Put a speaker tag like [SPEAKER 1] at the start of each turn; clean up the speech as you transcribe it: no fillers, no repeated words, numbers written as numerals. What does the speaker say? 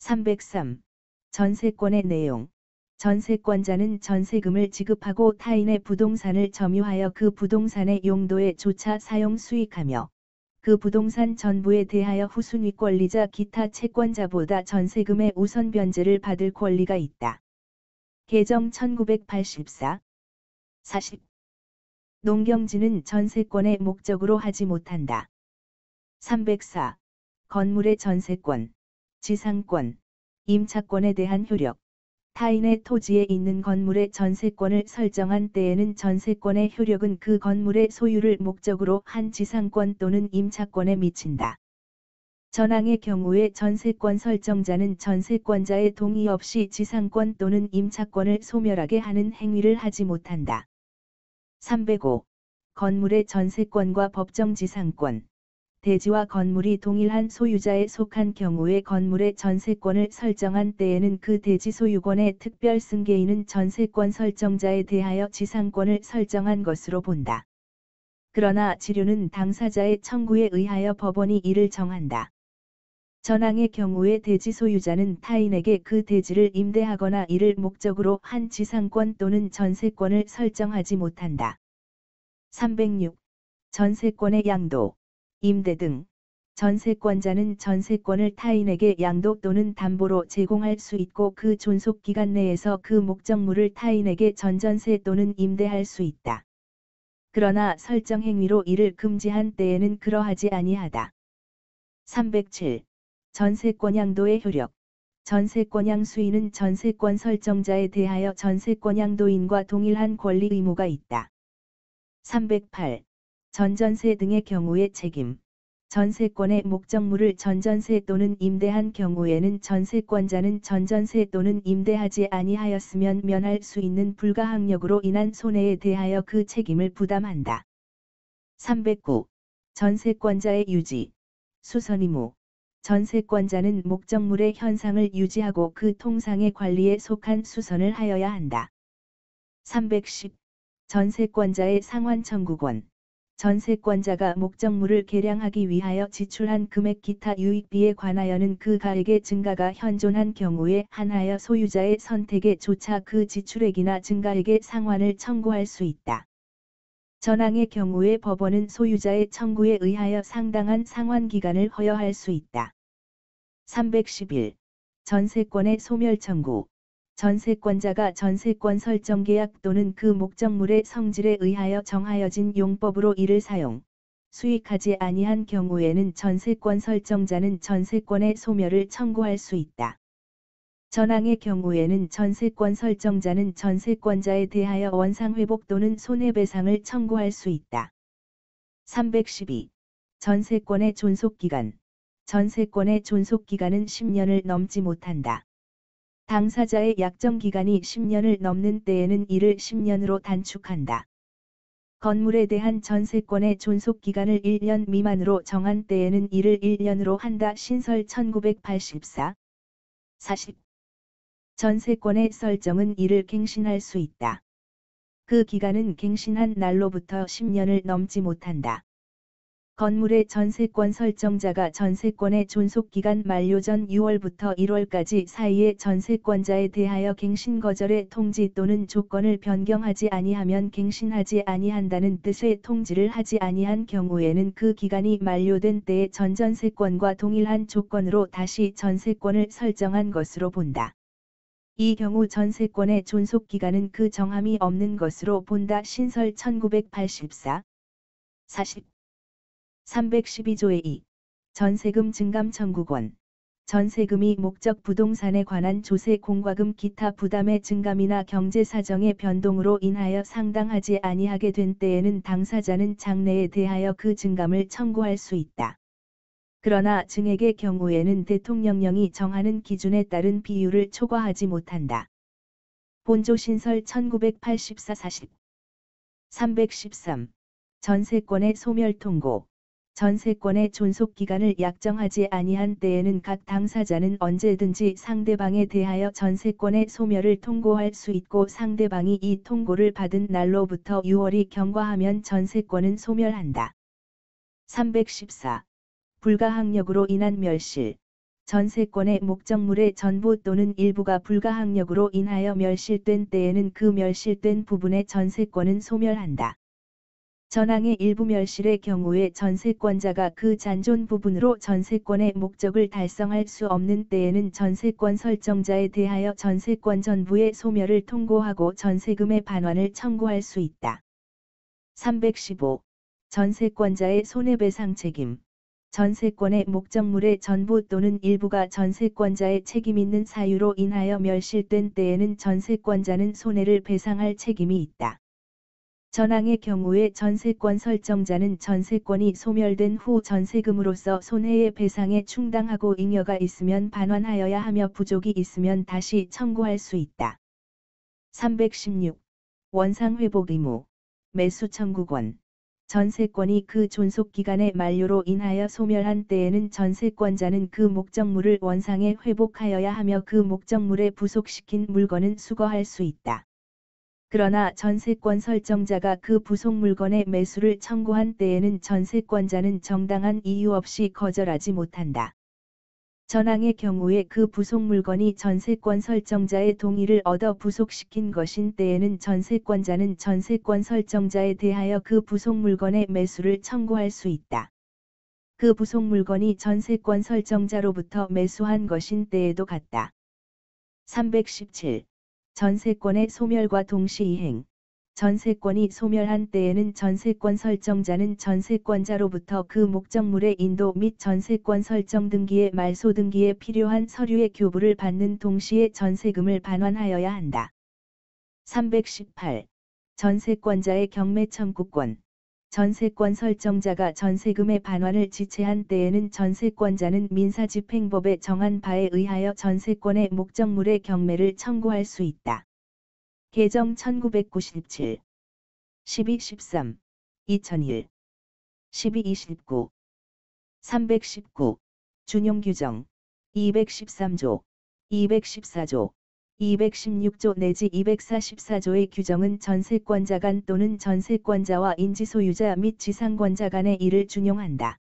[SPEAKER 1] 303. 전세권의 내용. 전세권자는 전세금을 지급하고 타인의 부동산을 점유하여 그 부동산의 용도에 조차 사용 수익하며 그 부동산 전부에 대하여 후순위 권리자 기타 채권자보다 전세금의 우선 변제를 받을 권리가 있다. 개정 1984. 40. 농경지는 전세권의 목적으로 하지 못한다. 304. 건물의 전세권, 지상권, 임차권에 대한 효력. 타인의 토지에 있는 건물의 전세권을 설정한 때에는 전세권의 효력은 그 건물의 소유를 목적으로 한 지상권 또는 임차권에 미친다. 전항의 경우에 전세권 설정자는 전세권자의 동의 없이 지상권 또는 임차권을 소멸하게 하는 행위를 하지 못한다. 305. 건물의 전세권과 법정 지상권. 대지와 건물이 동일한 소유자에 속한 경우에 건물의 전세권을 설정한 때에는 그 대지 소유권의 특별 승계인은 전세권 설정자에 대하여 지상권을 설정한 것으로 본다. 그러나 지료는 당사자의 청구에 의하여 법원이 이를 정한다. 전항의 경우에 대지 소유자는 타인에게 그 대지를 임대하거나 이를 목적으로 한 지상권 또는 전세권을 설정하지 못한다. 306. 전세권의 양도, 임대 등. 전세권자는 전세권을 타인에게 양도 또는 담보로 제공할 수 있고 그 존속기간 내에서 그 목적물을 타인에게 전전세 또는 임대할 수 있다. 그러나 설정 행위로 이를 금지한 때에는 그러하지 아니하다. 307. 전세권 양도의 효력. 전세권 양수인은 전세권 설정자에 대하여 전세권 양도인과 동일한 권리 의무가 있다. 308. 전전세 등의 경우의 책임. 전세권의 목적물을 전전세 또는 임대한 경우에는 전세권자는 전전세 또는 임대하지 아니하였으면 면할 수 있는 불가항력으로 인한 손해에 대하여 그 책임을 부담한다. 309. 전세권자의 유지, 수선 의무. 전세권자는 목적물의 현상을 유지하고 그 통상의 관리에 속한 수선을 하여야 한다. 310. 전세권자의 상환 청구권. 전세권자가 목적물을 개량하기 위하여 지출한 금액 기타 유익비에 관하여는 그 가액의 증가가 현존한 경우에 한하여 소유자의 선택에 조차 그 지출액이나 증가액의 상환을 청구할 수 있다. 전항의 경우에 법원은 소유자의 청구에 의하여 상당한 상환 기간을 허여할 수 있다. 311. 전세권의 소멸 청구. 전세권자가 전세권 설정 계약 또는 그 목적물의 성질에 의하여 정하여진 용법으로 이를 사용, 수익하지 아니한 경우에는 전세권 설정자는 전세권의 소멸을 청구할 수 있다. 전항의 경우에는 전세권 설정자는 전세권자에 대하여 원상회복 또는 손해배상을 청구할 수 있다. 312. 전세권의 존속기간. 전세권의 존속기간은 10년을 넘지 못한다. 당사자의 약정기간이 10년을 넘는 때에는 이를 10년으로 단축한다. 건물에 대한 전세권의 존속기간을 1년 미만으로 정한 때에는 이를 1년으로 한다. 신설 1984. 40. 전세권의 설정은 이를 갱신할 수 있다. 그 기간은 갱신한 날로부터 10년을 넘지 못한다. 건물의 전세권 설정자가 전세권의 존속기간 만료 전 6월부터 1월까지 사이에 전세권자에 대하여 갱신 거절의 통지 또는 조건을 변경하지 아니하면 갱신하지 아니한다는 뜻의 통지를 하지 아니한 경우에는 그 기간이 만료된 때에 전전세권과 동일한 조건으로 다시 전세권을 설정한 것으로 본다. 이 경우 전세권의 존속기간은 그 정함이 없는 것으로 본다. 신설 1984. 40. 312조의 2. 전세금 증감 청구권. 전세금이 목적 부동산에 관한 조세 공과금 기타 부담의 증감이나 경제사정의 변동으로 인하여 상당하지 아니하게 된 때에는 당사자는 장래에 대하여 그 증감을 청구할 수 있다. 그러나 증액의 경우에는 대통령령이 정하는 기준에 따른 비율을 초과하지 못한다. 본조 신설 1984 40. 313. 전세권의 소멸 통고. 전세권의 존속기간을 약정하지 아니한 때에는 각 당사자는 언제든지 상대방에 대하여 전세권의 소멸을 통고할 수 있고 상대방이 이 통고를 받은 날로부터 6월이 경과하면 전세권은 소멸한다. 314. 불가항력으로 인한 멸실. 전세권의 목적물의 전부 또는 일부가 불가항력으로 인하여 멸실된 때에는 그 멸실된 부분의 전세권은 소멸한다. 전항의 일부 멸실의 경우에 전세권자가 그 잔존 부분으로 전세권의 목적을 달성할 수 없는 때에는 전세권 설정자에 대하여 전세권 전부의 소멸을 통고하고 전세금의 반환을 청구할 수 있다. 315. 전세권자의 손해배상 책임. 전세권의 목적물의 전부 또는 일부가 전세권자의 책임 있는 사유로 인하여 멸실된 때에는 전세권자는 손해를 배상할 책임이 있다. 전항의 경우에 전세권 설정자는 전세권이 소멸된 후 전세금으로서 손해의 배상에 충당하고 잉여가 있으면 반환하여야 하며 부족이 있으면 다시 청구할 수 있다. 316. 원상회복 의무. 매수 청구권. 전세권이 그 존속기간의 만료로 인하여 소멸한 때에는 전세권자는 그 목적물을 원상에 회복하여야 하며 그 목적물에 부속시킨 물건은 수거할 수 있다. 그러나 전세권 설정자가 그 부속 물건의 매수를 청구한 때에는 전세권자는 정당한 이유 없이 거절하지 못한다. 전항의 경우에 그 부속 물건이 전세권 설정자의 동의를 얻어 부속시킨 것인 때에는 전세권자는 전세권 설정자에 대하여 그 부속 물건의 매수를 청구할 수 있다. 그 부속 물건이 전세권 설정자로부터 매수한 것인 때에도 같다. 317. 전세권의 소멸과 동시이행. 전세권이 소멸한 때에는 전세권 설정자는 전세권자로부터 그 목적물의 인도 및 전세권 설정 등기의 말소 등기에 필요한 서류의 교부를 받는 동시에 전세금을 반환하여야 한다. 318. 전세권자의 경매 청구권. 전세권 설정자가 전세금의 반환을 지체한 때에는 전세권자는 민사집행법에 정한 바에 의하여 전세권의 목적물의 경매를 청구할 수 있다. 개정 1997. 12.13. 2001. 12.29. 319. 준용규정. 213조. 214조. 216조 내지 244조의 규정은 전세권자 간 또는 전세권자와 인지소유자 및 지상권자 간의 일을 준용한다.